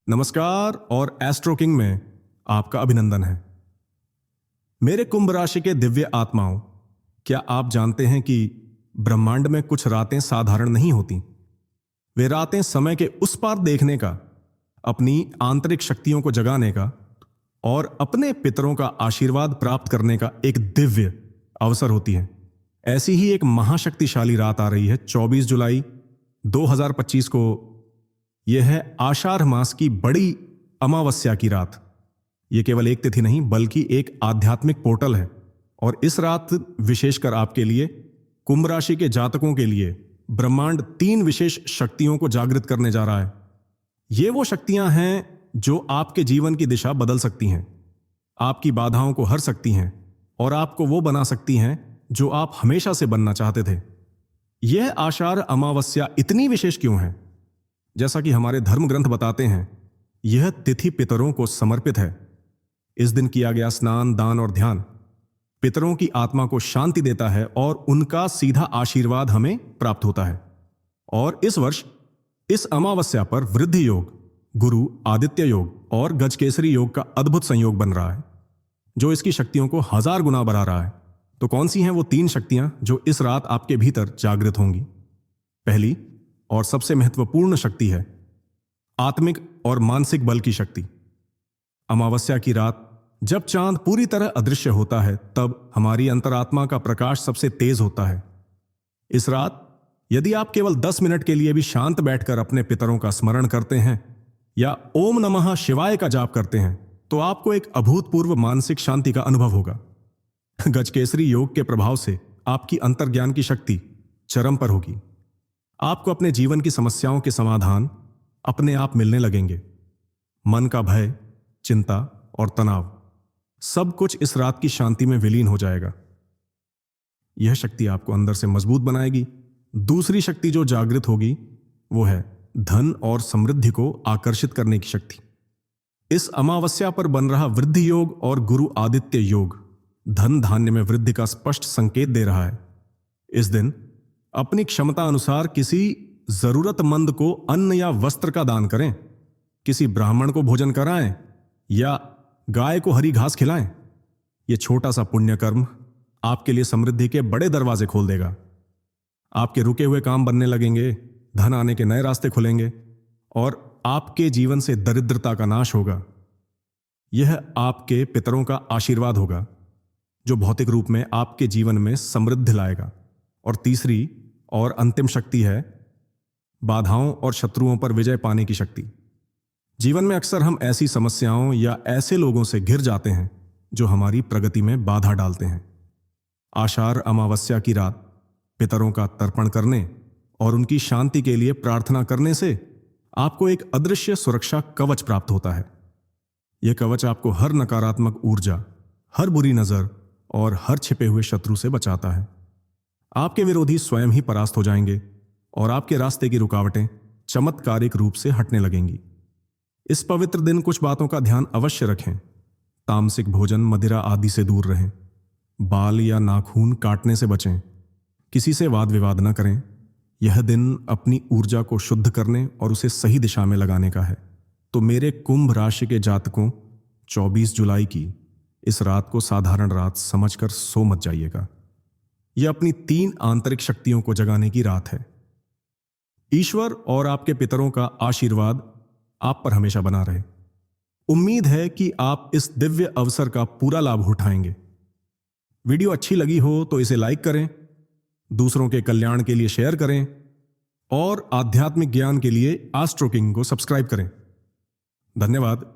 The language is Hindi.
नमस्कार और एस्ट्रो किंग में आपका अभिनंदन है। मेरे कुंभ राशि के दिव्य आत्माओं, क्या आप जानते हैं कि ब्रह्मांड में कुछ रातें साधारण नहीं होती। वे रातें समय के उस पार देखने का, अपनी आंतरिक शक्तियों को जगाने का और अपने पितरों का आशीर्वाद प्राप्त करने का एक दिव्य अवसर होती हैं। ऐसी ही एक महाशक्तिशाली रात आ रही है 24 जुलाई 2025 को। यह है आषाढ़ मास की बड़ी अमावस्या की रात। यह केवल एक तिथि नहीं बल्कि एक आध्यात्मिक पोर्टल है और इस रात विशेषकर आपके लिए, कुंभ राशि के जातकों के लिए, ब्रह्मांड 3 विशेष शक्तियों को जागृत करने जा रहा है। ये वो शक्तियां हैं जो आपके जीवन की दिशा बदल सकती हैं, आपकी बाधाओं को हर सकती हैं और आपको वो बना सकती हैं जो आप हमेशा से बनना चाहते थे। यह आषाढ़ अमावस्या इतनी विशेष क्यों है? जैसा कि हमारे धर्म ग्रंथ बताते हैं, यह तिथि पितरों को समर्पित है। इस दिन किया गया स्नान, दान और ध्यान पितरों की आत्मा को शांति देता है और उनका सीधा आशीर्वाद हमें प्राप्त होता है। और इस वर्ष इस अमावस्या पर वृद्धि योग, गुरु आदित्य योग और गजकेसरी योग का अद्भुत संयोग बन रहा है, जो इसकी शक्तियों को 1000 गुना बढ़ा रहा है। तो कौन सी हैं वो 3 शक्तियां जो इस रात आपके भीतर जागृत होंगी? पहली और सबसे महत्वपूर्ण शक्ति है आत्मिक और मानसिक बल की शक्ति। अमावस्या की रात जब चांद पूरी तरह अदृश्य होता है, तब हमारी अंतरात्मा का प्रकाश सबसे तेज होता है। इस रात यदि आप केवल 10 मिनट के लिए भी शांत बैठकर अपने पितरों का स्मरण करते हैं या ओम नमः शिवाय का जाप करते हैं, तो आपको एक अभूतपूर्व मानसिक शांति का अनुभव होगा। गजकेसरी योग के प्रभाव से आपकी अंतर्ज्ञान की शक्ति चरम पर होगी। आपको अपने जीवन की समस्याओं के समाधान अपने आप मिलने लगेंगे। मन का भय, चिंता और तनाव सब कुछ इस रात की शांति में विलीन हो जाएगा। यह शक्ति आपको अंदर से मजबूत बनाएगी। दूसरी शक्ति जो जागृत होगी वो है धन और समृद्धि को आकर्षित करने की शक्ति। इस अमावस्या पर बन रहा वृद्धि योग और गुरु आदित्य योग धन धान्य में वृद्धि का स्पष्ट संकेत दे रहा है। इस दिन अपनी क्षमता अनुसार किसी जरूरतमंद को अन्न या वस्त्र का दान करें, किसी ब्राह्मण को भोजन कराएं या गाय को हरी घास खिलाएं। यह छोटा सा पुण्य कर्म आपके लिए समृद्धि के बड़े दरवाजे खोल देगा। आपके रुके हुए काम बनने लगेंगे, धन आने के नए रास्ते खुलेंगे और आपके जीवन से दरिद्रता का नाश होगा। यह आपके पितरों का आशीर्वाद होगा जो भौतिक रूप में आपके जीवन में समृद्धि लाएगा। और तीसरी और अंतिम शक्ति है बाधाओं और शत्रुओं पर विजय पाने की शक्ति। जीवन में अक्सर हम ऐसी समस्याओं या ऐसे लोगों से घिर जाते हैं जो हमारी प्रगति में बाधा डालते हैं। आषाढ़ अमावस्या की रात पितरों का तर्पण करने और उनकी शांति के लिए प्रार्थना करने से आपको एक अदृश्य सुरक्षा कवच प्राप्त होता है। यह कवच आपको हर नकारात्मक ऊर्जा, हर बुरी नजर और हर छिपे हुए शत्रु से बचाता है। आपके विरोधी स्वयं ही परास्त हो जाएंगे और आपके रास्ते की रुकावटें चमत्कारिक रूप से हटने लगेंगी। इस पवित्र दिन कुछ बातों का ध्यान अवश्य रखें। तामसिक भोजन, मदिरा आदि से दूर रहें। बाल या नाखून काटने से बचें। किसी से वाद विवाद न करें। यह दिन अपनी ऊर्जा को शुद्ध करने और उसे सही दिशा में लगाने का है। तो मेरे कुंभ राशि के जातकों, 24 जुलाई की इस रात को साधारण रात समझकर सो मत जाइएगा। यह अपनी 3 आंतरिक शक्तियों को जगाने की रात है। ईश्वर और आपके पितरों का आशीर्वाद आप पर हमेशा बना रहे। उम्मीद है कि आप इस दिव्य अवसर का पूरा लाभ उठाएंगे। वीडियो अच्छी लगी हो तो इसे लाइक करें, दूसरों के कल्याण के लिए शेयर करें और आध्यात्मिक ज्ञान के लिए एस्ट्रो किंग को सब्सक्राइब करें। धन्यवाद।